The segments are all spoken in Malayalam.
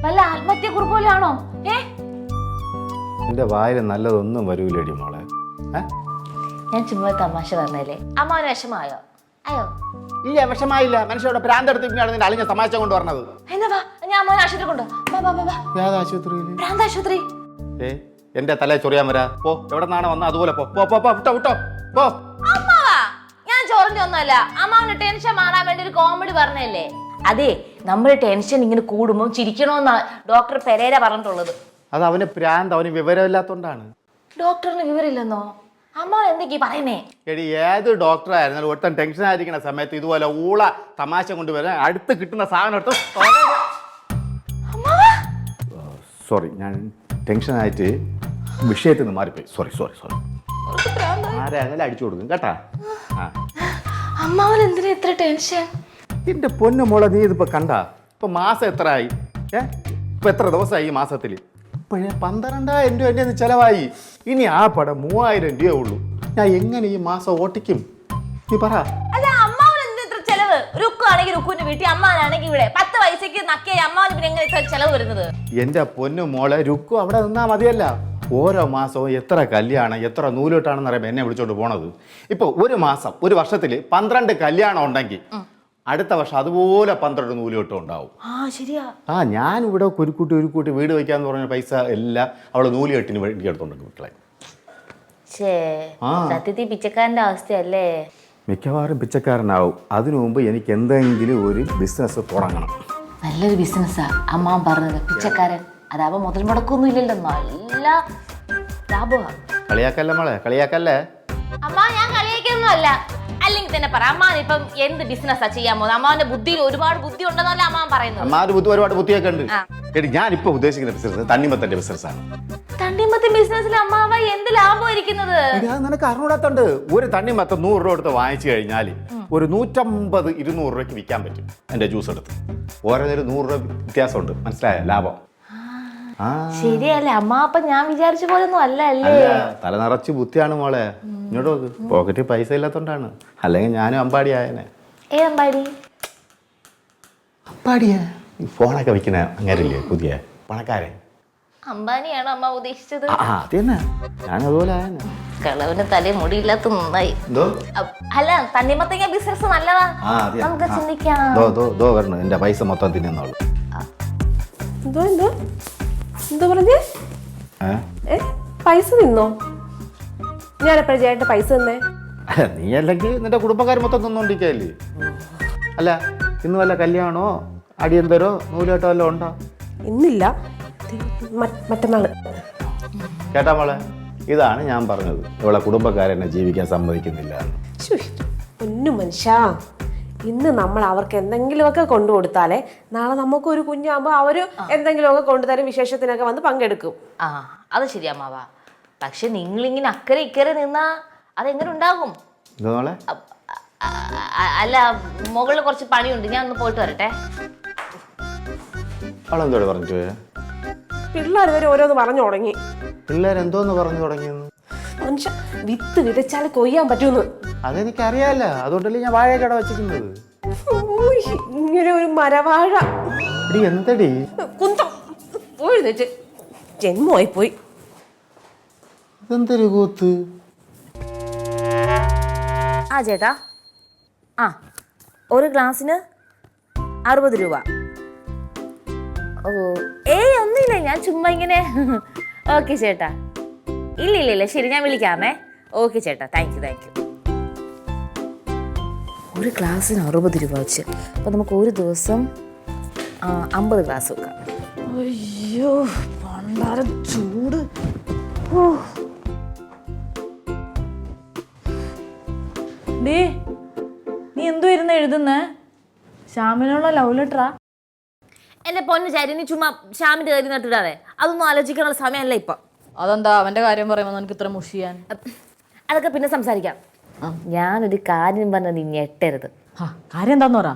വല്ല ആത്മഹത്യ കുറിപ്പോലാണോ? എന്റെ വായിൽ നല്ലതൊന്നും വരൂലടി മോളെ. ഞാൻ ചുമ്മാ തമാശ പറഞ്ഞല്ലേ. അമ്മാവന് വിഷമായോ? അയ്യോ ഇല്ല, വിഷമായില്ല. മനുഷ്യരുടെ ഭ്രാന്തെടുത്തിട്ടാണ് നിന്റെ അളിഞ്ഞ തമാശ കൊണ്ട് പറഞ്ഞത്. എന്നാ വാ, ഞാൻ അമ്മാവനെ ആശുപത്രി കൊണ്ടോ. ഭ്രാന്താശുപത്രി. എന്റെ തല ചൊറിയാൻ വരാ. പോ, എവിടെ നിന്നാണ് വന്നത് അതുപോലെ പോ. വിട്ടോ പോ. അമ്മാവാ, ഞാൻ ചോറിന്റെ ഒന്നുമല്ല. അമ്മാവന് ടെൻഷൻ മാറാൻ വേണ്ടി ഒരു കോമഡി പറഞ്ഞല്ലേ. അതെ, നമ്മുടെ ടെൻഷൻ ഇങ്ങനെ കൂടുമ്പോൾ ചിരിക്കണോന്നാ ഡോക്ടർ പെരേര പറഞ്ഞിട്ടുള്ളത്. അത് അവന് ഭ്രാന്ത്, അവന് വിവരമില്ലാത്തോണ്ടാണ്. ഡോക്ടറിന് വിവരമില്ലെന്നോ? അമ്മാവൻ എന്തൊക്കെയാ പറയുന്നേ? എടി, ഏത് ഡോക്ടറായിരുന്നാലും ഒരുത്തൻ ടെൻഷൻ ആയിരിക്കുന്ന സമയത്ത് ഇതുപോലെ ഊള തമാശ കൊണ്ടുവരാൻ അടുത്ത് കിട്ടുന്ന സാധനം എടുത്ത് സോറി, ഞാൻ ടെൻഷനായിട്ട് വിഷയത്തിൽ നിന്ന് മാറിപ്പോയി. സോറി. ആരായാലും അടിച്ചു കൊടുക്കും കേട്ടാ. അമ്മാവൻ എന്തിനാ ഇത്ര ടെൻഷൻ? എന്റെ പൊന്നു മോളെ, നീ ഇതിപ്പോ കണ്ടാ? ഇപ്പൊ മാസം എത്ര ആയി? ഇപ്പൊ എത്ര ദിവസമായി ഈ മാസത്തിൽ? ഇപ്പോഴേ 12,000 രൂപ എൻ്റെ ചിലവായി. ഇനി ആ പടം 3,000 രൂപയേ ഉള്ളൂ. ഞാൻ എങ്ങനെ ഈ മാസം ഓട്ടിക്കും? നീ പറ. അല്ല, അമ്മാവൻ എന്തിനാ ഇത്ര ചെലവ്? രുക്കുവാണെങ്കിൽ രുക്കുവിന്റെ വീട്ടിൽ, അമ്മാവനാണെങ്കിൽ ഇവിടെ. 10 പൈസക്ക് നക്കിയ അമ്മാവന് പിന്നെ എങ്ങനെ ഇത്ര ചെലവ് വരുന്നത്? എന്റെ പൊന്നു മോളെ, രുക്കു അവിടെ നിന്നാ മതിയല്ല. ഓരോ മാസവും എത്ര കല്യാണം, എത്ര നൂലോട്ടാണെന്ന് അറിയാം എന്നെ വിളിച്ചോണ്ട് പോണത്. ഇപ്പൊ ഒരു മാസം, ഒരു വർഷത്തിൽ 12 കല്യാണം ഉണ്ടെങ്കിൽ അടുത്ത വർഷം അതുപോലെ 12 നൂലോട്ടം ഉണ്ടാവും. ശരിയാ. ഞാൻ ഇവിടെ കുരുക്കൂട്ടി വീട് വയ്ക്കാന്ന് പറഞ്ഞ പൈസ എല്ലാം അവള് നൂലുകെട്ടിന് വേണ്ടി എടുത്തോണ്ട് മക്കളെ. സത്യത്തിൽ പിച്ചക്കാരന്റെ അവസ്ഥയല്ലേ? മിക്കവാറും പിച്ചക്കാരനാവും. അതിനു മുമ്പ് എനിക്ക് എന്തെങ്കിലും ഒരു ബിസിനസ് തുടങ്ങണം. നല്ലൊരു ബിസിനസ്സാ അമ്മാവൻ പറഞ്ഞത്. പിച്ചക്കാരൻ അതാവുമ്പോ മുതൽ മുടക്കൊന്നും ഇല്ലല്ലോ, നല്ല ലാഭമാണ്. കളിയാക്കല്ലേ മോളെ, കളിയാക്കല്ലേ. അമ്മ, ഞാൻ കളിയാക്കൊന്നും അല്ല. അല്ലെങ്കിൽ തന്നെ പറ, അമ്മാവൻ ഇപ്പം എന്ത് ബിസിനസ്സാ ചെയ്യാൻ പോകുന്നത്? അമ്മാവന്റെ ബുദ്ധിയിൽ ഒരുപാട് ബുദ്ധി ഉണ്ടെന്നല്ല അമ്മാവൻ പറയുന്നത്. അമ്മാവന്റെ ബുദ്ധി ഒരുപാട് ബുദ്ധിയൊക്കെ ഉണ്ട്. എടി, ഞാനിപ്പോ ഉദ്ദേശിക്കുന്ന ബിസിനസ് തണ്ണിമത്തന്റെ ബിസിനസ്സാണ്. തണ്ണിമത്തൻ ബിസിനസ്സിൽ അമ്മാവ എന്ത് ലാഭം ഇരിക്കുന്നത്? നിനക്ക് അറിഞ്ഞൂടാത്തോണ്ട്. ഒരു തണ്ണിമത്തം 100 രൂപ എടുത്ത് വാങ്ങിച്ചു കഴിഞ്ഞാൽ ഒരു 150-200 രൂപയ്ക്ക് വിൽക്കാൻ പറ്റും എന്റെ ജ്യൂസ് എടുത്ത്. ഓരോന്നൊരു 100 രൂപ വ്യത്യാസമുണ്ട്, മനസ്സിലായ ലാഭം. ശരിയല്ലേ അമ്മ? അപ്പൊ ഞാൻ വിചാരിച്ച പോലെ ഒന്നും അല്ല അല്ലേ? തല നിറച്ച് ബുദ്ധിയാണ് മോളെ. ഇങ്ങോട്ട് നോക്ക്, പോക്കറ്റിൽ പൈസ ഇല്ലാത്തോണ്ടാണ്. അല്ലെങ്കിൽ ഞാനും അമ്പാടി ആയനെ. അമ്പാടിയാ ഈ ഫോണൊക്കെ വിൽക്കുന്ന അങ്ങനല്ലേ പുതിയ പണക്കാരൻ? അംബാനിയാണോ അമ്മ ഉദ്ദേശിച്ചത്? അത് തന്നെ, ഞാൻ അതുപോലെ ആയനെ. കളവിന് തലേ മുടിയില്ലാത്ത നന്നായി. അല്ല, തണ്ണിമത്തങ്ങ ബിസിനസ് നല്ലതാ, നമുക്ക് ചിന്തിക്കാം. വരണം, എന്റെ പൈസ മൊത്തം തിന്നുള്ളൂ. എന്താ പറഞ്ഞേ? പൈസ നിന്നോ? ഞാനെപ്പോഴും ചേട്ടൻ പൈസ തന്നേ? നീ അല്ലെങ്കിൽ നിന്റെ കുടുംബക്കാർ മൊത്തം തിന്നോണ്ടിരിക്കല്ലേ? അല്ല, ഇന്ന് വല്ല കല്യാണോ അടിയന്തരോ നൂലോട്ടോ വല്ലതും ഉണ്ടോ? ഇന്നില്ല, മറ്റന്നാള്. കേട്ടാ മോളെ, ഇതാണ് ഞാൻ പറഞ്ഞത്. ഇവളെ കുടുംബക്കാരെന്നെ ജീവിക്കാൻ സമ്മതിക്കുന്നില്ല. പൊന്നു മനുഷ്യ, ഇന്ന് നമ്മൾ അവർക്ക് എന്തെങ്കിലുമൊക്കെ കൊണ്ടു കൊടുത്താലേ നാളെ നമുക്ക് ഒരു കുഞ്ഞാകുമ്പോൾ അവര് എന്തെങ്കിലുമൊക്കെ കൊണ്ടുതരും, വിശേഷത്തിനൊക്കെ വന്ന് പങ്കെടുക്കും. അത് ശരി അമ്മാവാ. പക്ഷെ നിങ്ങളിങ്ങനെ അക്കരെ ഇക്കരെ നിന്നാ അതെങ്ങനെ ഉണ്ടാകും? അല്ല, മുകളിൽ കുറച്ച് പണിയുണ്ട്, ഞാൻ ഒന്ന് പോയിട്ട് വരട്ടെ. പറഞ്ഞിട്ട് പിള്ളേർ വരെ ഓരോന്ന് പറഞ്ഞു തുടങ്ങി. പിള്ളേർ എന്തോന്ന് പറഞ്ഞു തുടങ്ങിയെന്ന്? മനുഷ്യ, വിത്ത് വിതച്ചാൽ കൊയ്യാൻ പറ്റൂന്ന്. അതെനിക്കറിയാല്ല, അതുകൊണ്ടല്ലേ ഞാൻ വാഴക്കട വെച്ചിരിക്കുന്നത്. ഇങ്ങനെ ഒരു മരവാഴ എന്തടി കുന്തം പോയി ജന്മമായി പോയി. ഇതെന്തൊരു കൂത്ത്? ചേട്ടാ, ഒരു ഗ്ലാസ്സിന് 60 രൂപ. ഒന്നുമില്ല, ഞാൻ ചുമ്മാ ഇങ്ങനെ. ഓക്കെ ചേട്ടാ. ഇല്ല, ശരി, ഞാൻ വിളിക്കാമേ. ഓക്കെ ചേട്ടാ, താങ്ക് യു. ഒരു ഗ്ലാസ്സിന് 60 രൂപ വെച്ച്, അപ്പോൾ നമുക്ക് ഒരു ദിവസം 50 ഗ്ലാസ് വെക്കാം. അയ്യോ, പണ്ടാര ചൂട്. നീ എന്തോ ഇരുന്ന് എഴുതുന്നേ? ശ്യാമിനുള്ള ലവ് ലെറ്ററാ? എന്റെ പൊന്നു ചാരി, നീ ചുമ്മാ ശ്യാമിന്റെ കാര്യം നട്ടിടാതെ. അതൊന്നും ആലോചിക്കാനുള്ള സമയമല്ല ഇപ്പൊ. അതെന്താ അവന്റെ കാര്യം പറയുമ്പോൾ എനിക്ക് ഇത്ര മുഷിയാൻ? അതൊക്കെ പിന്നെ സംസാരിക്കാം. ഞാനൊരു കാര്യം പറഞ്ഞ നീ ഞെട്ടരുത്. കാര്യം എന്താന്ന് പറ.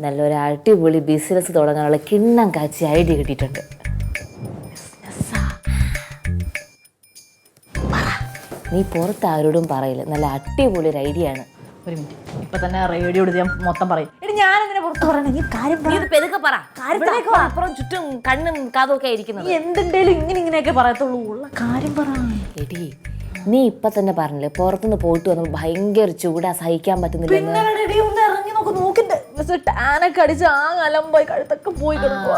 നല്ലൊരു അടിപൊളി ബിസിനസ് തുടങ്ങാനുള്ള കിണ്ണം കാച്ചി ഐഡിയ കിട്ടിയിട്ടുണ്ട്. നീ പുറത്ത് ആരോടും പറയില്ല, നല്ല അടിപൊളി ഒരു ഐഡിയ ആണ്. ഒരു മിനിറ്റ്, ഇപ്പൊ തന്നെ റേഡിയോ എടുത്ത് ഞാൻ മൊത്തം പറയും. ഞാനെങ്ങനെ പുറത്ത് പറയണേ? നീ കാര്യം നീ ഇത് പെരുക്കെ പറ. കാര്യത്തിലേക്ക് ഇവിടെ അപ്പുറം ചുറ്റും കണ്ണും കാതും ഒക്കെ ഇരിക്കുന്നത്. നീ എന്തുണ്ടേലും ഇങ്ങനെയൊക്കെ പറയത്തുള്ളൂ. ഉള്ള കാര്യം പറ. എടി നീ ഇപ്പൊ തന്നെ പറഞ്ഞില്ലേ പുറത്തുനിന്ന് പോയിട്ട് വന്നപ്പോൾ ഭയങ്കര ചൂടാ, സഹിക്കാൻ പറ്റുന്നില്ല. ഇറങ്ങി നോക്കിന്റെ ടാനൊക്കെ അടിച്ച് ആ അലമ്പായി കഴുത്തൊക്കെ പോയി കിടക്കുക.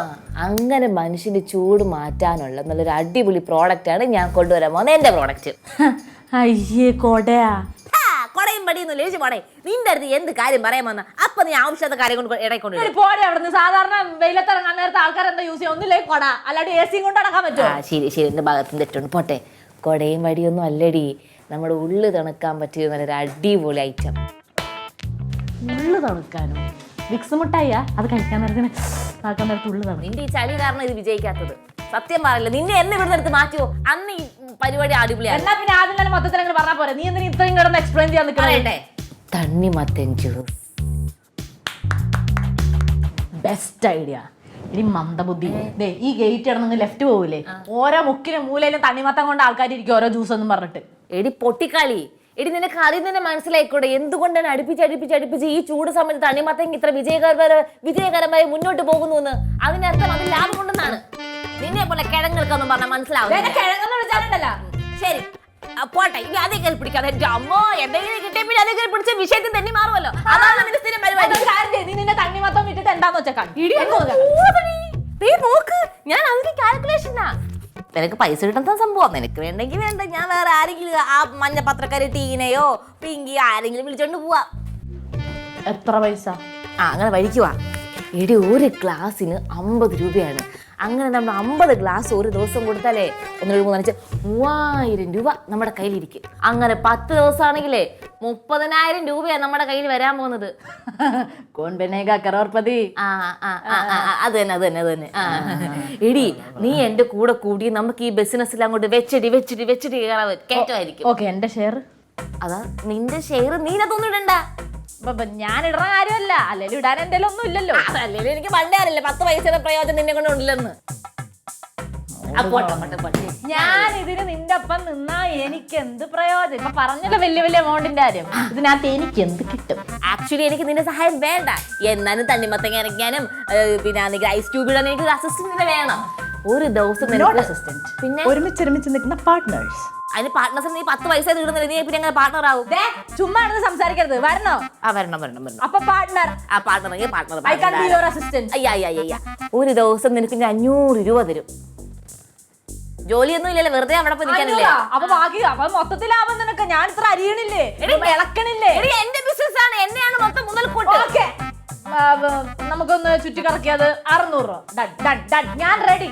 അങ്ങനെ മനുഷ്യന്റെ ചൂട് മാറ്റാനുള്ള നല്ലൊരു അടിപൊളി പ്രോഡക്റ്റ് ആണ് ഞാൻ കൊണ്ടുവരാൻ പോകുന്നത്. എന്റെ പ്രോഡക്റ്റ്. അയ്യേ കൊടയാ. കൊടയും പടിയൊന്നും ചേച്ചി പോടേ. നിന്റെ അടുത്ത് എന്ത് കാര്യം പറയാൻ വന്ന അപ്പൊ നീ ആവശ്യത്തെ കാര്യം കൊണ്ട് ഇടയ്ക്കൊണ്ട് പോടെ അവിടുന്ന്. സാധാരണ വെയിലത്തിറങ്ങാൻ നേരത്തെ ആൾക്കാർ എന്താ യൂസ് ചെയ്യാം? ഒന്നില്ലേ കൊട, അല്ലാണ്ട് എ സിയും കൊണ്ട് നടക്കാൻ പറ്റുമോ? ശരി ശരി, എന്റെ ഭാഗത്തും തെറ്റുണ്ട്. പോട്ടെ, കൊടയും വടിയൊന്നും അല്ലടി, നമ്മുടെ ഉള്ളു തണുക്കാൻ പറ്റിയ നല്ലൊരു അടിപൊളി ഐറ്റം. ഉള്ളു തണുക്കാനോ? വിക്സ് മുട്ടായിയാ? അത് കഴിക്കാൻ നേരത്തിന് ആക്കാൻ നേരത്ത് ഉള്ളു തണുക്കും. നിന്റെ ഈ ചളി കാരണം ഇത് വിജയിക്കാത്തത്. സത്യം പറയില്ല, നിന്നെ എന്നെ ഇവിടെ എടുത്ത് മാറ്റുമോ? അന്ന് ഈ പരിപാടി അടിപൊളിയാണ്. എന്നാ പിന്നെ ആദ്യം തന്നെ മൊത്തത്തിൽ അങ്ങനെ പറഞ്ഞാൽ പോരെ. നീ എന്തിനാ ഇത്രയും കിടന്ന് എക്സ്പ്ലെയിൻ ചെയ്യാൻ നിൽക്കണേ? തണ്ണിമത്തൻ ജ്യൂസ് ബെസ്റ്റ് ഐഡിയ. ഇനി മന്ദബുദ്ധി. ദേ ഈ ഗേറ്റ് ഇടന്നെങ്കിൽ ലെഫ്റ്റ് പോവില്ലേ, ഓരോ മുക്കിലും മൂലയിലും തണ്ണിമത്തം കൊണ്ട് ആൾക്കാർ ഇരിക്കും ഓരോ ജ്യൂസ് ഒന്നും പറഞ്ഞിട്ട്. എടി പൊട്ടിക്കാളി, എടി നിനക്ക് ആദ്യം തന്നെ മനസ്സിലായിക്കൂടെ എന്തുകൊണ്ടാണ് അടുപ്പിച്ച് ഈ ചൂട് സമയത്ത് തണ്ണിമത്തൻ ഇത്ര വിജയകരമായി മുന്നോട്ട് പോകുന്നു എന്ന്? അതിനർത്ഥം അത് ലാഭം കൊണ്ടെന്നാണ്. നിന്നെ പോലെ കിഴങ്ങൾക്കൊന്നും പറഞ്ഞാൽ മനസ്സിലാവും. ശരി പോട്ടെ, ഇനി അതേ കയറി പിടിക്കാതെ. എന്റെ അമ്മോ, എന്തെങ്കിലും കിട്ടിയ പിന്നെ അതേ കയറി പിടിച്ച വിഷയത്തിൽ തന്നെ മാറുമല്ലോ. അതാണ് നിന്റെ സ്ഥിരം പരിപാടി. നീ നിന്റെ തണ്ണിമത്തം വിട്ടിട്ട് എന്താന്ന് വെച്ചാൽ നോക്ക്, ഞാൻ അതിന് കാൽക്കുലേഷനാ. നിനക്ക് പൈസ കിട്ടുന്ന സംഭവം. നിനക്ക് വേണ്ടെങ്കിൽ വേണ്ട, ഞാൻ വേറെ ആരെങ്കിലും ആ മഞ്ഞ പത്രക്കാരി ടീനയോ പിങ്കി ആരെങ്കിലും വിളിച്ചോണ്ട് പോവാ. എത്ര പൈസ? അങ്ങനെ വഴിക്കുവാ. എടി ഒരു ഗ്ലാസ്സിന് 50 രൂപയാണ്. അങ്ങനെ നമ്മൾ 50 ഗ്ലാസ് ഒരു ദിവസം കൊടുത്താലേ 3000 രൂപ നമ്മുടെ കയ്യിലിരിക്കും. അങ്ങനെ 10 ദിവസമാണെങ്കിലേ 30,000 രൂപയാണ് നമ്മുടെ കയ്യിൽ വരാൻ പോകുന്നത്. അത് തന്നെ. എടി നീ എന്റെ കൂടെ കൂടി നമുക്ക് ഈ ബിസിനസ്സിൽ അങ്ങോട്ട് വെച്ചിട്ട് കയറ്റമായിരിക്കും. ഓക്കെ, എന്റെ ഷെയർ? അതാ നിന്റെ ഷെയർ. നീനതൊന്നും ഇടണ്ട. ഞാൻ ഇടുന്ന കാര്യമല്ല, അല്ലെങ്കിൽ ഇടാൻ എന്റെ ഒന്നും ഇല്ലല്ലോ. അതല്ലേ എനിക്ക് പണ്ടേ അറിയില്ല 10 പൈസയുടെ പ്രയോജനം നിന്നെ കൊണ്ട് ഉണ്ടില്ലെന്ന്. ഞാൻ ഇതിന് നിന്റെ ഒപ്പം നിന്നാ എനിക്ക് എന്ത് പ്രയോജനം? ഇപ്പൊ പറഞ്ഞല്ലോ വലിയ എമൗണ്ടിന്റെ കാര്യം. ഇതിനകത്ത് എനിക്ക് എന്ത് കിട്ടും? ആക്ച്വലി എനിക്ക് നിന്റെ സഹായം വേണ്ട. എന്നാലും തണ്ണിമത്തങ്ങ ഇറക്കാനും പിന്നെ ഐസ് ക്യൂബ് ഇടാൻ എനിക്ക് ഒരു അസിസ്റ്റന്റിനെ വേണം. ഒരു ദിവസം പിന്നെ ഒരുമിച്ച് നിൽക്കുന്ന പാർട്ട്നേഴ്സ്. അതിന് പാർട്ട്നേഴ്സിന് നീ 10 പൈസ ഇടുന്നില്ല, നീ പിന്നെ അങ്ങനെ പാർട്ട്ണർ ആവും. ചുമ്മാ സംസാരിക്കരുത്. വരണോ? വരണം. അപ്പൊ പാർട്ട്ണർ ഒരു ദിവസം നിനക്ക് ഞാൻ 500 രൂപ തരും. ജോലിയൊന്നും ഇല്ലല്ലോ, വെറുതെ അവിടെ പോയി നിൽക്കാനില്ലേ? അപ്പൊ ബാക്കി അപ്പൊ മൊത്തത്തിൽ ലാഭം നിനക്ക്. ഞാൻ ഇത്ര അരിയണില്ലേ, ഇളക്കണില്ലേ? എന്റെ ബിസിനസ് ആണ്, എന്നെയാണ് മൊത്തം മുതൽക്കൂട്ട്. നമുക്കൊന്ന് ചുറ്റിക്കറക്കിയത് 600 രൂപ. ഡൺ. ഞാൻ റെഡി.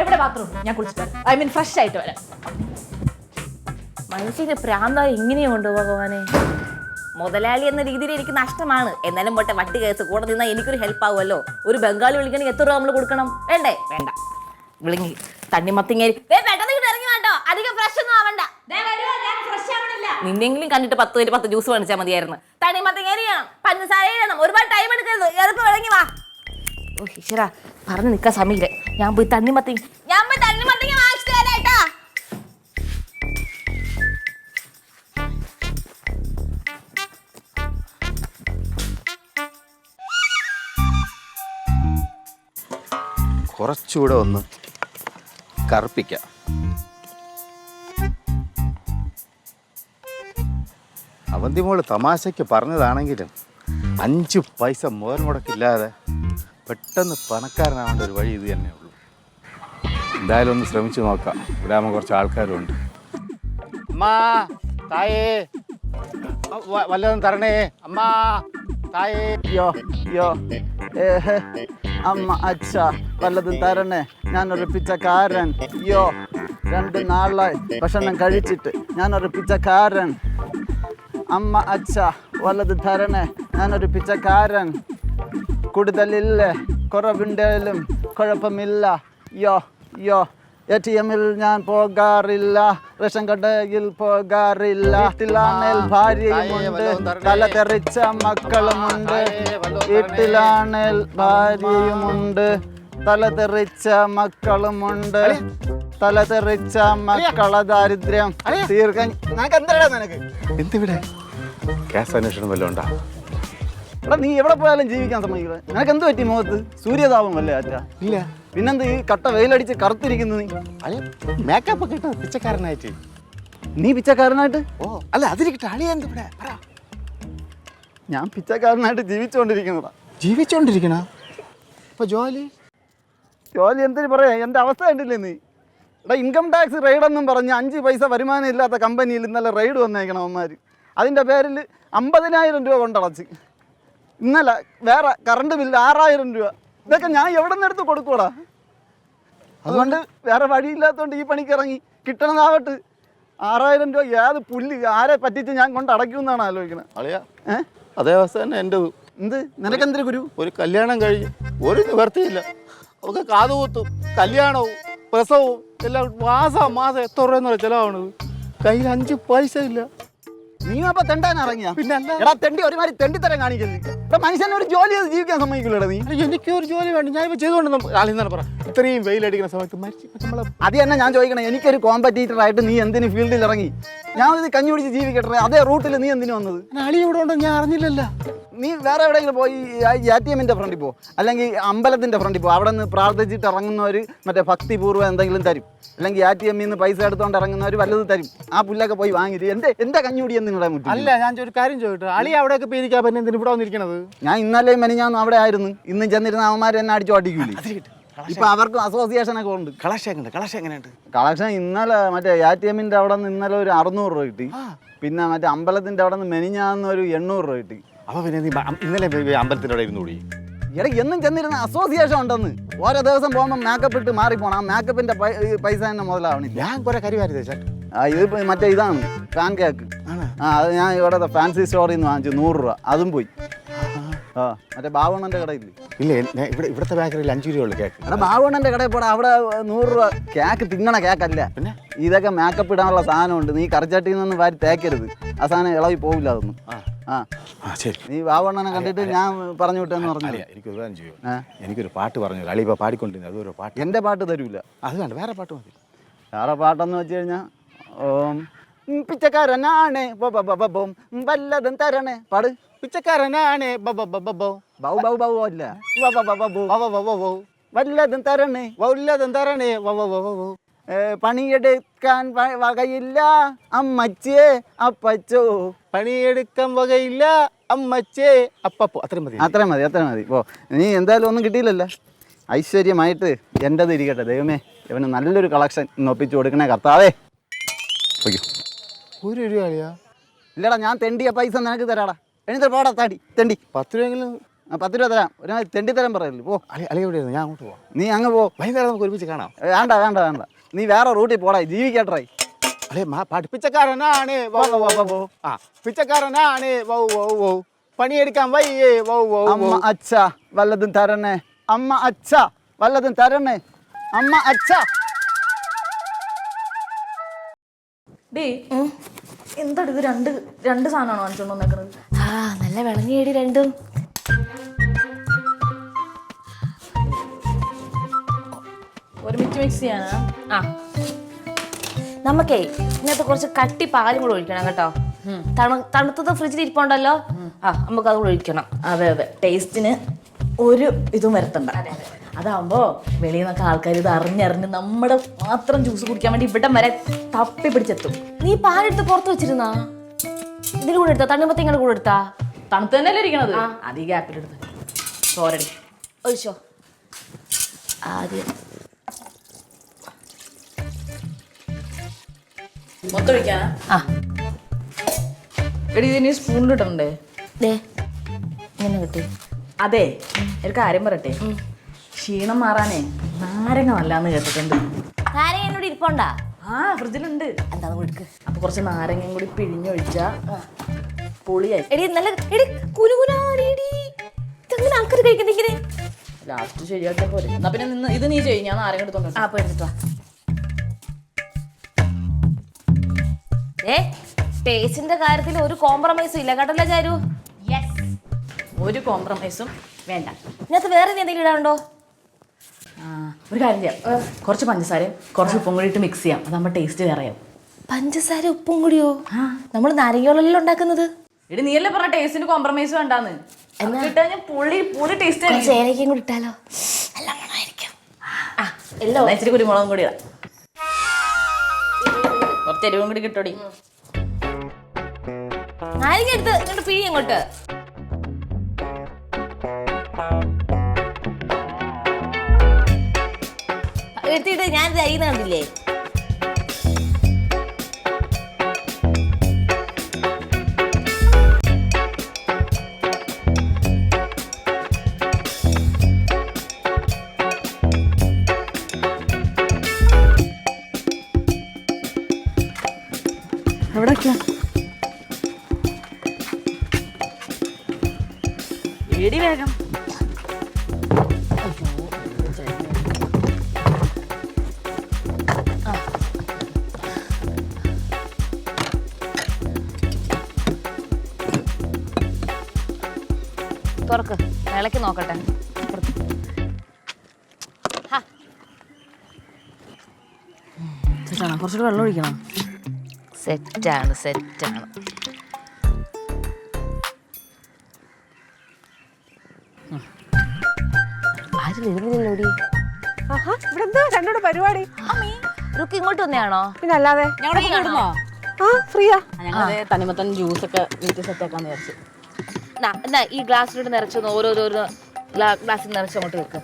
എവിടെ ബാത്റൂം? ഞാൻ കുളിച്ചിട്ട് ഫ്രഷ് ആയിട്ട് വരാം. മനുഷ്യന് പ്രാന്തായി ഇങ്ങനെയുണ്ടോ ഭഗവാനെ? മുതലാളി എന്ന രീതിയിൽ എനിക്ക് നഷ്ടമാണ്. എന്നാലും പോട്ടെ, വട്ടി കേസ് കൂടെ നിന്നാൽ എനിക്കൊരു ഹെൽപ്പ് ആവുമല്ലോ. ഒരു ബംഗാളി വിളിക്കണമെങ്കിൽ എത്ര രൂപ നമ്മൾ കൊടുക്കണം? വേണ്ടേ? വേണ്ട. വിളിങ്ങി തണ്ണിമത്തങ്ങേരി പെട്ടെന്ന് ഇറങ്ങി വേണ്ടോ, അധികം ഫ്രഷ് ഒന്നും ആവണ്ട. നിന്നെങ്കിലും കണ്ടിട്ട് 10 ജ്യൂസ് മേടിച്ചാൽ മതിയായിരുന്നു. തണ്ണിമത്തങ്ങേരിയാണ്, പഞ്ചസാര ഇടണം, ഒരുപാട് ടൈം എടുക്കരുത്. എളുപ്പം ഇറങ്ങി വാ. ഓ ഈശ്വരാ, പറഞ്ഞു നിൽക്കാൻ സമയമില്ല. ഞാൻ പോയി തണ്ണിമത്തങ്ങ വാങ്ങിച്ചു തരാട്ടാ. കുറച്ചുകൂടെ ഒന്ന് കറുപ്പിക്കാം. അവന്തിമോള് തമാശയ്ക്ക് പറഞ്ഞതാണെങ്കിലും 5 പൈസ മുതൽ മുടക്കില്ലാതെ പെട്ടെന്ന് പണക്കാരനാവേണ്ട ഒരു വഴി ഇത് തന്നെ ഉള്ളൂ. എന്തായാലും ഒന്ന് ശ്രമിച്ചു നോക്കാം. ഇവിടെ ആകുമ്പോൾ കുറച്ച് ആൾക്കാരും ഉണ്ട്. അമ്മാ തായേ, വല്ലതും തരണേ. അമ്മാ തായേ. യോ അമ്മ അച്ഛ വല്ലതും തരണേ, ഞാനൊരു പിച്ചക്കാരൻ. 2 നാളായി ഭക്ഷണം കഴിച്ചിട്ട്, ഞാനൊരു പിച്ചക്കാരൻ. അമ്മ അച്ഛ വല്ലതും തരണേ, ഞാനൊരു പിച്ചക്കാരൻ. കൂടുതലില്ലേ, കുറവുണ്ടെങ്കിലും കുഴപ്പമില്ല. ATM-ൽ ഞാൻ പോകാറില്ല, റേഷൻ കടയിൽ പോകാറില്ല. വീട്ടിലാണേൽ ഭാര്യയുമുണ്ട്, തലതെറിച്ച മക്കളുമുണ്ട്. വീട്ടിലാണേൽ ഭാര്യയുമുണ്ട്, തലതെറിച്ച മക്കളുമുണ്ട്. തലതെറിച്ച മക്കളെ ദാരിദ്ര്യം തീർക്കാൻ. എന്തിവിടെ ഗ്യാസ് അന്വേഷണം വല്ലതും ഉണ്ടാ? എടാ നീ എവിടെ പോയാലും ജീവിക്കാൻ സമ്മതിക്കില്ല. നിനക്ക് എന്ത് പറ്റി മുഖത്ത്? സൂര്യതാപം അല്ലേ ആറ്റാ? ഇല്ല. പിന്നെന്ത് ഈ കട്ട വെയിലടിച്ച് കറുത്തിരിക്കുന്നു നീ? അളിയ മേക്കപ്പ് ഒക്കെ ഇട്ട് പിച്ചക്കാരനായിട്ട്. നീ പിച്ചക്കാരനായിട്ട്? ഓ അല്ല അതിരിക്കട്ടെ, അളിയ എന്ത് ഇവിടെ പറ. ഞാൻ പിച്ചക്കാരനായിട്ട് ജീവിച്ചുകൊണ്ടിരിക്കുന്നതാ. ജീവിച്ചോണ്ടിരിക്കണ ഇപ്പൊ ജോലി ജോലി എന്തിനു പറയാ? എൻ്റെ അവസ്ഥ കണ്ടില്ലേ നീ? എടാ ഇൻകം ടാക്സ് റെയ്ഡെന്നും പറഞ്ഞ് 5 പൈസ വരുമാനം ഇല്ലാത്ത കമ്പനിയിൽ ഇന്നലെ റെയ്ഡ് വന്നേക്കണം അവന്മാർ. അതിൻ്റെ പേരിൽ 50,000 രൂപ കൊണ്ടടച്ച്. ഇന്നലെ വേറെ കറണ്ട് ബില്ല് 6,000 രൂപ. ഇതൊക്കെ ഞാൻ എവിടെ നിന്ന് എടുത്ത് കൊടുക്കൂടാ? അതുകൊണ്ട് വേറെ വഴിയില്ലാത്തതുകൊണ്ട് ഈ പണിക്ക് ഇറങ്ങി. കിട്ടണതാവട്ട് 6,000 രൂപ ഏത് പുല്ല് ആരെ പറ്റിച്ച് ഞാൻ കൊണ്ട് അടയ്ക്കുമെന്നാണ് ആലോചിക്കണത്. അളിയ അതേ അവസ്ഥ തന്നെ എൻ്റെ. എന്ത് നിനക്കെന്തൊരു ഗുരു? ഒരു കല്യാണം കഴിഞ്ഞ് ഒരു നിവർത്തിയില്ല. അവർക്ക് കാതുകുത്തും കല്യാണവും പ്രസവവും എല്ലാം മാസം എത്ര രൂപ ചിലവാണത്. കയ്യിൽ 5 പൈസ ഇല്ല. നീ അപ്പൊ തെണ്ടാൻ ഇറങ്ങിയാ? പിന്നെ അല്ല. എടാ തെണ്ടി ഒരുമാതിരി തെണ്ടിത്തരം കാണിക്കല്ലേ? എടാ മനുഷ്യനെ ഒരു ജോലി ചെയ്ത് ജീവിക്കാൻ സമ്മതിക്കില്ലടാ നീ? എനിക്ക് ഒരു ജോലി വേണ്ട. ഞാൻ ഇപ്പൊ ചെയ്തുകൊണ്ട് ആളി തന്നെ പറ. ഇത്രയും വെയിലടിക്കുന്ന സമയത്ത് നമ്മളെ അത് തന്നെ ഞാൻ ചോദിക്കണേ. എനിക്കൊരു കോമ്പറ്റീറ്റർ ആയിട്ട് നീ എന്തിന് ഫീൽഡിൽ ഇറങ്ങി? ഞാൻ ഇത് കഞ്ഞി പിടിച്ച് ജീവിക്കട്ടെ. അതേ റൂട്ടിൽ നീ എന്തിനു വന്നത്? അളി ഇവിടെ ഉണ്ടോ ഞാൻ അറിഞ്ഞില്ലല്ലോ. നീ വേറെ എവിടെയെങ്കിലും പോയി ATM-ന്റെ ഫ്രണ്ടിൽ പോ, അല്ലെങ്കിൽ അമ്പലത്തിന്റെ ഫ്രണ്ടിൽ പോ. അവിടെ നിന്ന് പ്രാർത്ഥിച്ചിട്ട് ഇറങ്ങുന്നവർ മറ്റേ ഭക്തിപൂർവ്വം എന്തെങ്കിലും തരും. അല്ലെങ്കിൽ ATM-ൽ നിന്ന് പൈസ എടുത്തുകൊണ്ട് ഇറങ്ങുന്നവർ വല്ലതും തരും. ആ പുല്ലൊക്കെ പോയി വാങ്ങിയിട്ട് എന്റെ കഞ്ഞുകൂടി എന്തിനാ മുറ്റി? അല്ല ഞാൻ ഒരു കാര്യം ചോദിച്ചു. അളി അവിടെയൊക്കെ പേരിക്കാൻ പറ്റുന്ന എന്തിനു ഇവിടെ വന്നിരിക്കണത്? ഞാൻ ഇന്നലെയും മെനിഞ്ഞാന്നും അവിടെ ആയിരുന്നു. ഇന്നും ചെന്നിരുന്ന അവന്മാർ എന്നെ അടിച്ചു ഓട്ടിക്കൂലി. ഇപ്പൊ അവർക്കും അസോസിയേഷൻ ഒക്കെ ഉണ്ട്. കളക്ഷൻ എങ്ങനെയുണ്ട്? കളക്ഷൻ ഇന്നലെ മറ്റേ ATM-ന്റെ അവിടെ നിന്ന് ഇന്നലെ ഒരു 600 രൂപ കിട്ടി. പിന്നെ മറ്റേ അമ്പലത്തിന്റെ അവിടെ നിന്ന് മെനിഞ്ഞാന്ന് ഒരു 800 രൂപ കിട്ടി. അപ്പൊ പിന്നെ നീ ഇന്നലെ അമ്പലത്തിന്റെ അവിടെ ഇരുന്നൂടി? എടാ എന്നും ചെന്നിരുന്ന അസോസിയേഷൻ ഉണ്ടെന്ന്. ഓരോ ദിവസം പോകുമ്പോൾ മേക്കപ്പ് ഇട്ട് മാറിപ്പോണം. ആ മേക്കപ്പിന്റെ പൈസ തന്നെ മുതലാവണില്ല. ഞാൻ കുറെ കരിവാരി ചേട്ടാ. ഇത് മറ്റേ ഇതാണ് പാൻ കേക്ക്. അത് ഞാൻ ഇവിടെ ഫാൻസി സ്റ്റോറിൽ നിന്ന് വാങ്ങിച്ചു 100 രൂപ. അതും പോയി. മറ്റേ ബാബുണ്ണന്റെ കടയില്ലേ? ഇല്ല ഇവിടുത്തെ ബേക്കറിയിൽ 5 രൂപ ഉള്ളു കേക്ക്. എടാ ബാബുണ്ണന്റെ കടയിൽ പോടാ. അവിടെ 100 രൂപ. കേക്ക് തിന്നണ കേക്കല്ല. പിന്നെ ഇതൊക്കെ മേക്കപ്പ് ഇടാനുള്ള സാധനമുണ്ട്. നീ കറിച്ചട്ടിയിൽ നിന്ന് വാരി തേക്കരുത്. ആ സാധനം ഇളവി പോവില്ല അതൊന്നും. ശരി. നീ ബാബുണ്ണനെ കണ്ടിട്ട് ഞാൻ പറഞ്ഞു വിട്ടെന്ന് പറഞ്ഞു. എനിക്കൊരു കാര്യം ചെയ്യും. എനിക്കൊരു പാട്ട് പറഞ്ഞു. അളി ഇപ്പൊ പാടിക്കൊണ്ടിരുന്നത് അതൊരു പാട്ട്. എൻ്റെ പാട്ട് തരൂല. അത് വേണ്ട, വേറെ പാട്ട് മതി. വേറെ പാട്ടെന്ന് വെച്ച് കഴിഞ്ഞാൽ പിച്ചക്കാരനാണ് വല്ലതും തരണേ. പാട്. പിച്ചക്കാരനാണ് ബൗ ബൗ ബൗ അല്ല വല്ലതും തരണേ. വല്ലതും തരണേ. പണിയെടുക്കാൻ വകയില്ല അമ്മച്ചേ അപ്പച്ചോ. പണിയെടുക്കാൻ വകയില്ല അമ്മച്ചേ അപ്പപ്പോ. അത്രയും മതി. അത്ര മതി. ഓ നീ എന്തായാലും ഒന്നും കിട്ടിയില്ലല്ലോ. ഐശ്വര്യമായിട്ട് എൻ്റെത് ഇരിക്കട്ടെ. ദൈവമേ ഇവന് നല്ലൊരു കളക്ഷൻ ഇന്ന് ഒപ്പിച്ചു കൊടുക്കണേ കർത്താവേ. 1 രൂപയാ? ഇല്ലടാ ഞാൻ തെണ്ടിയ പൈസ നിനക്ക് തരാടാ. എഴുന്നേറ്റ് പോടാ താടി തെണ്ടി. 10 രൂപയെങ്കിലും. 10 രൂപ തരാം. ഒരു തെണ്ടി തരാൻ പറയല്ലേ. പോ. അളി എവിടെയായിരുന്നു? ഞാൻ അങ്ങോട്ട് പോവാം. നീ അങ്ങ് പോ. വൈകുന്നേരം നമുക്ക് ഒരുമിച്ച് കാണാം. വേണ്ട നീ വേറെ റൂട്ടിൽ പോടാ. ജീവിക്കട്ടെ. അളേ പിച്ചക്കാരനാണ് പിച്ചക്കാരനാണ് പണിയെടുക്കാൻ വയ്യേ. അമ്മ അച്ഛ വല്ലതും തരണേ. അമ്മ അച്ഛ വല്ലതും തരണേ. അമ്മ അച്ഛ. എന്താ ഇത്? രണ്ട് സാധനമാണോ വാങ്ങിച്ചോണ്ട് വന്നേക്കുന്നത്? നല്ല വിളഞ്ഞേടി രണ്ടും. ഒരുമിച്ച് മിക്സ് ചെയ്യാനാ? നമുക്കേ ഇന്നത്തെ കുറച്ച് കട്ടി പാലും കൂടെ ഒഴിക്കണം കേട്ടോ. തണുത്തത് ഫ്രിഡ്ജിൽ ഇരിപ്പുണ്ടല്ലോ. നമുക്ക് അത് കൂടെ ഒഴിക്കണം. അതെ ടേസ്റ്റിന് ഒരു ഇതും വരുത്തണ്ട. അതാവുമ്പോ വെളിയിൽ നിന്നൊക്കെ ആൾക്കാർ ഇത് അറിഞ്ഞറിഞ്ഞ് നമ്മുടെ മാത്രം ജ്യൂസ് കുടിക്കാൻ വേണ്ടി ഇവിടെ വരെ തപ്പി പിടിച്ചെത്തും. നീ പാലെടുത്ത് പുറത്ത് വെച്ചിരുന്നാ? ഇതിൽ കൂടെ എടുത്താ? തണ്ണിമത്തങ്ങളുടെ കൂടെ എടുത്താ? തണുത്ത് തന്നെയല്ലേ ഇരിക്കണത്. അധികം ഗ്യാപ്പിലെടുത്ത് ചോരടി ഒഴിച്ചോ. ആദ്യം മൊത്തം ഒഴിക്കാനാ? എടി ഇതിന് സ്പൂണിലിടണ്ടേ? ഇങ്ങനെ കിട്ടി. അതെ ഒരു കാര്യം പറയട്ടെ. ക്ഷീണം മാറാനേ നാരങ്ങ നല്ലാന്ന് കേട്ടിട്ടുണ്ട്. നാരങ്ങ എന്നോട് ഇരിപ്പുണ്ടാ? ഫ്രിഡ്ജിലുണ്ട്. എന്താ കൊടുക്ക്. അപ്പൊ കുറച്ച് നാരങ്ങയും കൂടി പിഴിഞ്ഞൊഴിച്ചാ പൊളിയായി. എടി നല്ല ആൾക്കാർ കഴിക്കണ്ടെങ്കിലേ ലാസ്റ്റ് ശരിയാക്കിയ പോലെ. എന്നാ പിന്നെ ഇത് നീ ചെയ്യും. ഞാൻ നാരങ്ങ എടുത്തോണ്ട് പോയി എടുത്തിട്ട് വാ. ടേസ്റ്റിന്റെ കാര്യത്തിൽ ഒരു കോംപ്രമൈസും ഇല്ല കേട്ടല്ലോ ചാരു. ഒരു കോംപ്രമൈസും വേണ്ട. ഇതിനകത്ത് വേറെ എന്തെങ്കിലും ഇടാനുണ്ടോ? ഒരു കാര്യം ചെയ്യാം. കുറച്ച് പഞ്ചസാരയും കുറച്ച് ഉപ്പും കൂടി ഇട്ട് മിക്സ് ചെയ്യാം. അതാകുമ്പോൾ ടേസ്റ്റ് വേറെയാവും. പഞ്ചസാര ഉപ്പും കൂടിയോ? നമ്മൾ നാരങ്ങ വെള്ളമല്ലേ ഉണ്ടാക്കുന്നത്? എടി നീയല്ലേ പറഞ്ഞ ടേസ്റ്റിന് കോംപ്രമൈസ് വേണ്ടാന്ന് കിട്ടാ പുളി ടേസ്റ്റ് ആയിരിക്കും. ഏലക്കയും കൂടി ഇട്ടാലോ? നല്ല മണമായിരിക്കും. എല്ലാം ഇച്ചിരി കുരുമുളകും കൂടി ഇടാം. കുറച്ച് എരിവും കൂടി കിട്ടോടി. നാരങ്ങ എടുത്ത് ഇങ്ങോട്ട് പിഴി അങ്ങോട്ട്. എടുത്തിട്ട് ഞാൻ അരിയുന്ന കണ്ടില്ലേ? എവിടെ എടി വേഗം. തുറക്ക്, ഇളക്കി നോക്കട്ടെ. കുറച്ചുകൂടെ വെള്ളം ഒഴിക്കണം. സെറ്റാണ്. ആരും വരുന്നില്ലല്ലോടി. ആഹാ, ഇവിടെ എന്താ രണ്ടോട് പരിപാടി? റുക്ക് ഇങ്ങോട്ട് വന്നെയാണോ? പിന്നെ അല്ലാതെ ഫ്രീയാ. ഞങ്ങളത് തനിമത്തൻ ജ്യൂസ് ഒക്കെ വീട്ടിൽ സെറ്റ് ആക്കാന്ന് വിചാരിച്ചു. എന്നാ ഈ ഗ്ലാസ്സിലോട്ട് നിറച്ചൊന്ന് ഓരോരോ ഗ്ലാസ്സിൽ നിറച്ച് അങ്ങോട്ട് വെക്കും.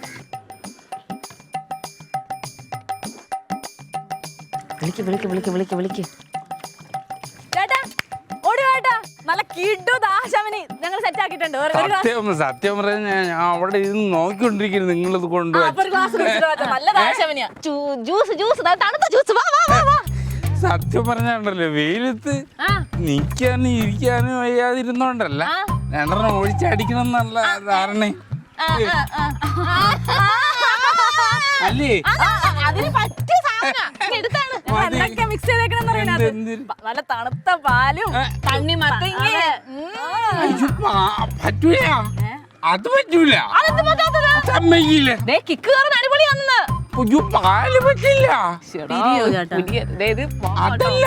വിളിക്ക്. ചേട്ടാ ഓടി വേട്ടാ, നല്ല കിഡു ദാശമിനി ഞങ്ങൾ സെറ്റ് ആക്കിയിട്ടുണ്ട്. സത്യം പറഞ്ഞ ഞാൻ അവിടെ ഇരുന്ന് നോക്കിക്കൊണ്ടിരിക്കുന്നു നിങ്ങളിത് കൊണ്ടുപോയി. നല്ല ദാശമിനിയാ. ജ്യൂസ് തണുത്ത ജ്യൂസ്. സത്യം പറഞ്ഞാണ്ടല്ലോ വെയിലത്ത് നിക്കാനും ഇരിക്കാനും വയ്യാതിരുന്നോണ്ടല്ല രണ്ടെണ്ണം ഒഴിച്ചടിക്കണം എന്നുള്ള ധാരണ അല്ലേ? അതിന് പറ്റിയ സാധനം മിക്സ് ചെയ്തേക്കണെന്ന് നല്ല തണുത്ത പാലും തണ്ണിമത്തങ്ങ. പറ്റൂല, അത് പറ്റൂല. സമ്മതിക്കില്ല. കിക്ക് കയറുന്ന അടിപൊളിയാണെന്ന്. പാല് പറ്റില്ല. അതല്ല,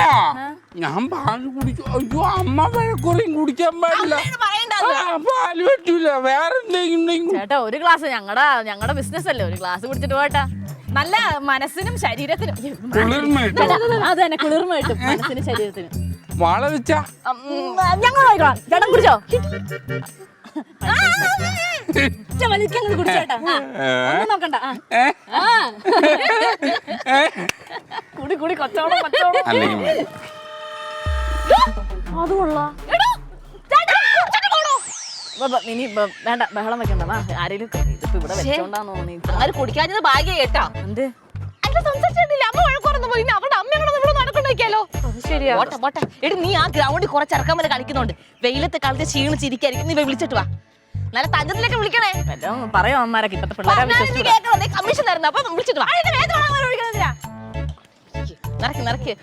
ഞാൻ പാല് കുടിക്കും. അയ്യോ അമ്മ വഴക്കുറയും കുടിക്കാൻ പാടില്ല. പാല് പറ്റൂല. വേറെ എന്തെങ്കിലും ചേട്ടാ ഒരു ഗ്ലാസ് ഞങ്ങളുടെ ബിസിനസ് അല്ലേ, ഒരു ഗ്ലാസ് കുടിച്ചിട്ട് പോട്ടാ. നല്ല മനസ്സിനും ശരീരത്തിനും കുളിർമ അത് തന്നെ, കുളിർമ കിട്ടും മനസ്സിനും ശരീരത്തിനും. വാള വെച്ച ഞങ്ങൾ ചേട്ടൻ കുടിച്ചോ? കുടിച്ചേട്ടാ നോക്കണ്ട. കുടി കച്ചവടം. അത് കൊള്ളാം. ഇനി വേണ്ട, ബഹളം വെക്കണ്ട. ആരെങ്കിലും ഇവിടെ വെച്ചോണ്ടാന്ന് തോന്നി. ആര് കുടിക്കാഞ്ഞത് ഭാഗ്യം കേട്ടാ. എന്ത് സംസാരിച്ചിട്ടില്ല, അമ്മ വഴക്കുറന്ന് പോയി. അവരുടെ അമ്മയോട് നമ്മൾ നടക്കൊണ്ടിരിക്കാലോ. ശരിയാ. പോട്ടെ. എടി നീ ആ ഗ്രൗണ്ടിൽ കുറച്ച് ഇറക്കാൻ വരെ കളിക്കുന്നുണ്ട്. വെയിലത്ത് കളിച്ച് ക്ഷീണിച്ചിരിക്കായിരിക്കും. നീ വിളിച്ചിട്ട് വാ. നല്ല തഞ്ചത്തിലേക്ക് വിളിക്കണേ. പറയാം അമ്മമാരൊക്കെ ഇപ്പത്തെ പിള്ളേരെ വിശ്വസിച്ചു. കമ്മീഷൻ തരുന്നു. അപ്പൊ വിളിച്ചിട്ട് വാ. നിറയ്ക്ക്.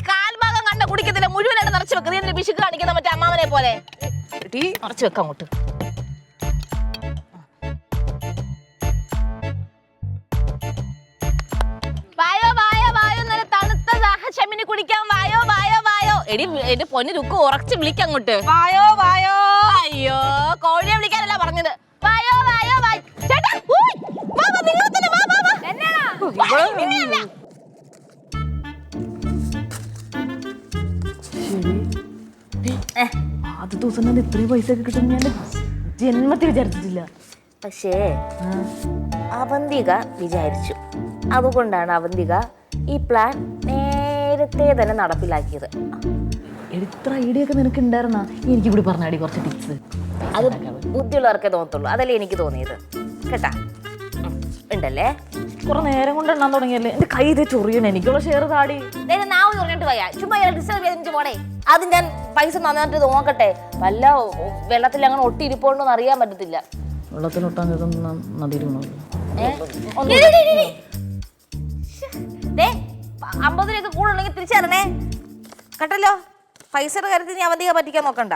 കാൽഭാഗം കണ്ട കുടിക്കത്തില്ല, മുഴുവനായിട്ട് നിറച്ച് വെക്കുക. നീ എന്നെ വിശുക്ക് കാണിക്കുന്ന മറ്റേ അമ്മാവനെ പോലെ നിറച്ച് വെക്കാം അങ്ങോട്ട്. വായോ നല്ല തണുത്ത ദാഹശമിനി കുടിക്കാൻ വായോ. എടി എന്റെ പൊന്നു രുക്ക് ഉറച്ച് വിളിക്കാം അങ്ങോട്ട്. വായോ. അയ്യോ, കോഴിയെ വിളിക്കാനല്ല പറഞ്ഞത്. വായോ. ചേട്ടാ നിങ്ങൾ തന്നെ വാ. എന്നാടാ ആദ്യ ദിവസം തന്നെ ഇത്രയും പൈസ ഒക്കെ കിട്ടും ഞാൻ ജന്മത്തിൽ വിചാരിച്ചിട്ടില്ല. പക്ഷേ അവന്തിക വിചാരിച്ചു. അതുകൊണ്ടാണ് അവന്തിക ഈ പ്ലാൻ നേരത്തെ തന്നെ നടപ്പിലാക്കിയത്. ഇത്ര ഐഡിയ ഒക്കെ നിനക്ക് ഉണ്ടായിരുന്നാ? എനിക്ക് ഇവിടെ പറഞ്ഞാടി കുറച്ച് ടിപ്സ്. അത് ബുദ്ധിയുള്ളവർക്കേ തോന്നത്തുള്ളൂ. അതല്ലേ എനിക്ക് തോന്നിയത് കേട്ടാ. ഉണ്ടല്ലേ, കുറെ നേരം കൊണ്ട് എണ്ണാൻ തുടങ്ങിയല്ലേ. എന്റെ കൈ ഇത് ചൊറിയണം. എനിക്കുള്ള ഷെയർ താടി നാവ് പറഞ്ഞിട്ട് പോയാ ചുമ്മാ ഡിസ്റ്റർബ് ചെയ്തിട്ട് പോണേ. അത് ഞാൻ പൈസ നന്നായിട്ട് നോക്കട്ടെ. വല്ല വെള്ളത്തിൽ അങ്ങനെ ഒട്ടിയിരിപ്പോണ്ടോന്ന് അറിയാൻ പറ്റത്തില്ല. വെള്ളത്തിലൊട്ടാൻ നദിയിലുണ്ടോ? 50 രൂപ കൂടുതലുണ്ടെങ്കിൽ തിരിച്ചറിഞ്ഞേ കേട്ടല്ലോ. പൈസയുടെ കാര്യത്തിൽ നീ അവധിക പറ്റിക്കാൻ നോക്കണ്ട.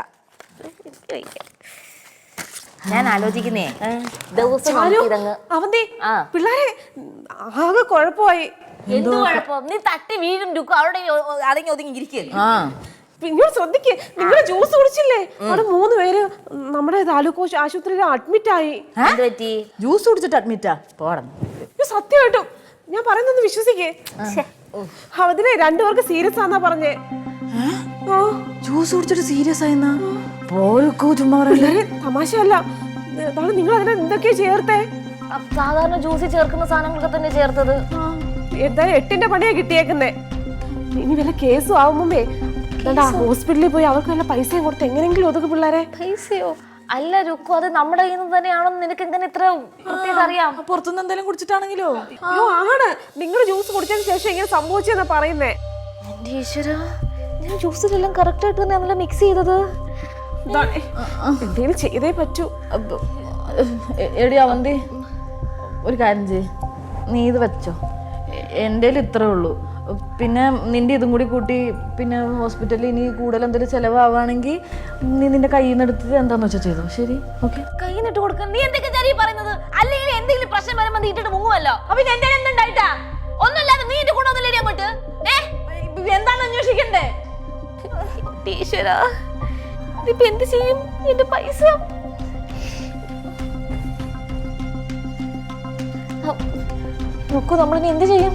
ഞാൻ ആലോചിക്കുന്നേ ദിവസം അവന്തി പിള്ളേരെ ആകെ കുഴപ്പമായി. എന്ത് കുഴപ്പം? നീ തട്ടി വീഴും രുക്കും. അവിടെ അടങ്ങി ഒതുങ്ങി ഇരിക്കുക. നിങ്ങൾ ശ്രദ്ധിക്ക്, നിങ്ങള് ജ്യൂസ് കുടിച്ചില്ലേ? അവിടെ 3 പേര് നമ്മുടെ താലൂക്ക് ആശുപത്രിയിൽ അഡ്മിറ്റ് ആയി. എന്ത് പറ്റി? ജ്യൂസ് കുടിച്ചിട്ട് അഡ്മിറ്റാ പോടണം. സത്യമായിട്ടും ഞാൻ പറയുന്നത് വിശ്വസിക്കേ. അതിലെ 2 പേർക്ക് സീരിയസ് ആന്നാ പറഞ്ഞേ. ജ്യൂസ് കുടിച്ചിട്ട് സീരിയസ് ആയെന്നാ? പോരൊക്കെ ചുമ്മാ പറയല്ലേ. തമാശയല്ല. നിങ്ങൾ അതിനെ എന്തൊക്കെയാ ചേർത്തേ? സാധാരണ ജ്യൂസിൽ ചേർക്കുന്ന സാധനങ്ങളൊക്കെ തന്നെ ചേർത്തത്. എന്തായാലും 8ന്റെ പണിയാ കിട്ടിയേക്കുന്നേ. ഇനി വല്ല കേസും ആവുമ്പേ ഹോസ്പിറ്റലിൽ പോയി അവർക്ക് വല്ല പൈസയും കൊടുത്ത് എങ്ങനെങ്കിലും ഒതുക്ക് പിള്ളേരെ. പൈസയോ? അല്ല രുക്കു, അത് നമ്മുടെ കയ്യിൽ നിന്ന് തന്നെയാണെന്ന് നിനക്ക് എങ്ങനെ ഇത്ര പ്രത്യേകം അറിയാം? പുറത്തുനിന്ന് എന്തെങ്കിലും കുടിച്ചിട്ടാണെങ്കിലോ? അയ്യോ ആണ്, നിങ്ങൾ ജ്യൂസ് കുടിച്ചതിന് ശേഷം ഇങ്ങനെ സംഭവിച്ചെന്നാ പറയുന്നേ. എന്റെ ഈശ്വരാ, ഞാൻ ജ്യൂസിലെല്ലാം കറക്റ്റ് ആയിട്ട് തന്നെയാണല്ലോ മിക്സ് ചെയ്തത്. എന്തെങ്കിലും ചെയ്തേ പറ്റൂ. എടി അവന്തി, ഒരു കാര്യം ചെയ്യ്, നീ ഇത് വെച്ചോ. എൻ്റെ ഇത്രേ ഉള്ളൂ. പിന്നെ നിന്റെ ഇതും കൂടി കൂട്ടി പിന്നെ ഹോസ്പിറ്റലിൽ ഇനി കൂടുതൽ എന്തെങ്കിലും ചിലവാണെങ്കിൽ നീ നിന്റെ കയ്യിൽ നിന്ന് എടുത്തിട്ട് എന്താന്ന് വെച്ചാൽ ചെയ്തോ. ശരി, ഓക്കെ. കൈ നിട്ട് കൊടുക്കാൻ നീ എന്തൊക്കെ ചരി പറയുന്നത്? അല്ലെങ്കിൽ എന്തെങ്കിലും പ്രശ്നം വരുമ്പോൾ നീ ഇട്ടിട്ട് മുങ്ങുമല്ലോ. അപ്പൊ എന്റെ എന്തുണ്ടായിട്ടാ? ഒന്നുമില്ലാതെ നീ എന്റെ കൂടെ ഒന്നും ലേടിയാൻ പറ്റൂ. എന്താണ് അന്വേഷിക്കണ്ടേ? ഈശ്വരാ, ഇതിപ്പോ എന്ത് ചെയ്യും? എന്റെ പൈസ നോക്കൂ, നമ്മളിനി എന്ത് ചെയ്യും?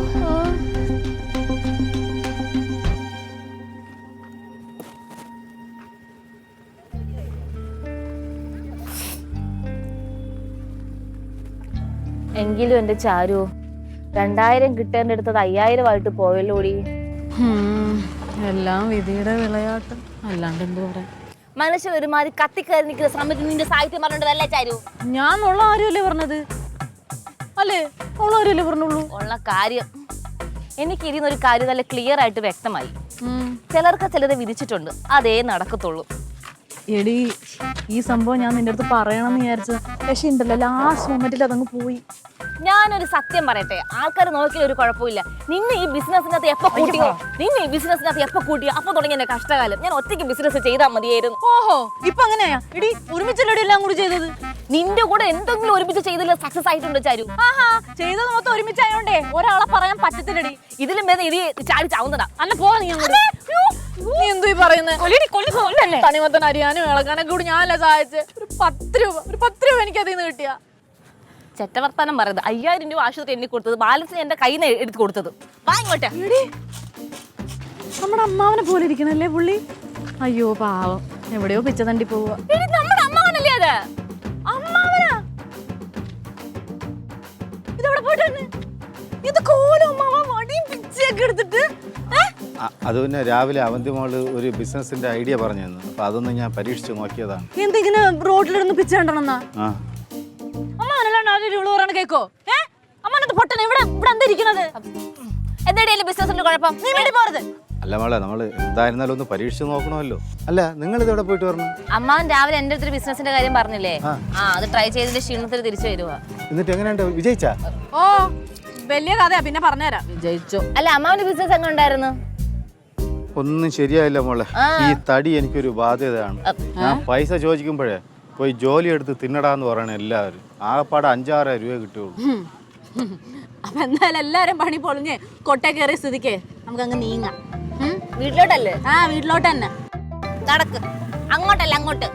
എങ്കിലും എന്റെ ചാരു, 2000 കിട്ടേണ്ട അടുത്തത് 5000 ആയിട്ട് പോയല്ലോടി. എല്ലാം വിധിയുടെ വിളയാട്ടം, അല്ലാണ്ട് എന്ത് പറയാ. മനുഷ്യൻ ഒരുമാതിരി കത്തിക്കയറി നിൽക്കുന്ന സമയത്ത് നിന്റെ സാഹിത്യം പറഞ്ഞിട്ടല്ലേ ചാരു? ഞാൻ ഉള്ള കാര്യമല്ലേ പറഞ്ഞത്? അല്ലേ, ഉള്ള കാര്യമല്ലേ പറഞ്ഞുള്ളൂ. ഉള്ള കാര്യം എനിക്ക് ഇരുന്നൊരു കാര്യം നല്ല ക്ലിയർ ആയിട്ട് വ്യക്തമായി. ചിലർക്ക് ചിലത് വിധിച്ചിട്ടുണ്ട്, അതേ നടക്കത്തുള്ളൂ. എടി, ഈ സംഭവം ഞാൻ നിന്റെ അടുത്ത് പറയണമെന്ന് വിചാരിച്ചത്, പക്ഷെ ഉണ്ടല്ലോ ലാസ്റ്റ് മൊമെന്റിൽ അതങ്ങ് പോയി. ഞാനൊരു സത്യം പറയട്ടെ, ആൾക്കാർ നോക്കിയാൽ ഒരു കുഴപ്പമില്ല. നിന്നെ ഈ ബിസിനസ്സിനകത്ത് എപ്പോ കൂട്ടിയോ അപ്പൊ തുടങ്ങിയ എന്റെ കഷ്ടകാലം. ഞാൻ ഒറ്റയ്ക്ക് ബിസിനസ് ചെയ്താൽ മതിയായിരുന്നു. ഓഹോ, ഇപ്പൊ അങ്ങനെയാ? എടി, ഒരുമിച്ചല്ലേ എല്ലാം കൂടി ചെയ്തത്? നിന്റെ കൂടെ എന്തെങ്കിലും ഒരുമിച്ച് ചെയ്തില്ല സക്സസ് ആയിട്ടുണ്ട് ചാരു. ആഹാ, ചെയ്തത് മൊത്തം ഒരുമിച്ചായോണ്ടേ ഒരാളെ പറയാൻ പറ്റത്തില്ലടി. ഇതിലും വേദന ഇത് ചാടി ചാവുന്നതാ. അല്ല, പോവാ നീ അങ്ങോട്ട്. നീ എന്തോ പറയുന്നത്? തണിമത്തൻ അരിയാനും ഇളകാനൊക്കെ കൂടി ഞാനല്ല സഹായിച്ചേ. ഒരു 10 രൂപ എനിക്ക് അതിൽ നിന്ന് കിട്ടിയ. ചെറ്റവർത്താനം പറയുന്നത്. 5000 രൂപ ആശുപത്രി എണ്ണി കൊടുത്തത്, ബാലൻസിന് എന്റെ കയ്യിൽ നിന്ന് എടുത്ത് കൊടുത്തത്. വാ ഇങ്ങോട്ടെ. നമ്മുടെ അമ്മാവനെ പോലെ ഇരിക്കണല്ലേ പുള്ളി. അയ്യോ പാവം, എവിടെയോ പിച്ച തണ്ടി പോവുക. നമ്മുടെ അമ്മാവനല്ലേ അത്? അമ്മാവനാ? ഇതവിടെ പോയിട്ട് ഇത് കോലം അമ്മാവ വടിയും പിച്ചയൊക്കെ എടുത്തിട്ട്. അത് പിന്നെ രാവിലെ അവന്തി മോള് ഒരു ബിസിനസിന്റെ ഐഡിയ പറഞ്ഞു തന്നു. അപ്പൊ അതൊന്ന് ഞാൻ പരീക്ഷിച്ച് നോക്കിയതാണ്. എന്തിങ്ങനെ റോഡിലിരുന്ന് പിച്ച കണ്ടണെന്നാ? അമ്മാവനല്ലാണ്ട് ആരും ഉള്ളു പറയണ കേക്കോ? അമ്മാനത് പൊട്ടന ഇവിടെ എന്താ ഇരിക്കുന്നത്? എന്തായാലും ബിസിനസിന്റെ കുഴപ്പം? നീ വേണ്ടി പോരുത്. അല്ല മോളെ, നമ്മള് എന്തായിരുന്നാലും ഒന്ന് പരീക്ഷിച്ച് നോക്കണമല്ലോ. അല്ല, നിങ്ങൾ ഇതെവിടെ പോയിട്ട് പറഞ്ഞു? അമ്മാവൻ രാവിലെ എന്റെ അടുത്തൊരു ബിസിനസിന്റെ കാര്യം പറഞ്ഞില്ലേ? അത് ട്രൈ ചെയ്തിട്ട് ക്ഷീണത്തിൽ തിരിച്ചു വരുവാ. എന്നിട്ട് എങ്ങനെയുണ്ട്, വിജയിച്ചാ? ഓ, വലിയ കഥയാ, പിന്നെ പറഞ്ഞുതരാം. വിജയിച്ചോ? അല്ല, അമ്മാവന്റെ ബിസിനസ് എങ്ങനെ ഉണ്ടായിരുന്നു? ഒന്നും ശരിയായില്ല മോളെ. ഈ തടി എനിക്കൊരു ബാധ്യതയാണ്. ഞാൻ പൈസ ചോദിക്കുമ്പോഴേ പോയി ജോലി എടുത്ത് തിന്നടാന്ന് പറയണ എല്ലാവരും. ആകെപ്പാടെ 5-6 രൂപ കിട്ടുള്ളൂ. അപ്പൊ എന്തായാലും എല്ലാരും പണി പൊളിഞ്ഞ് കൊട്ടേ കയറിയ സ്ഥിതിക്ക് നമുക്ക് അങ്ങ് നീങ്ങാം. വീട്ടിലോട്ടല്ലേ? വീട്ടിലോട്ട് തന്നെ നടക്ക്. അങ്ങോട്ടല്ല, അങ്ങോട്ട്.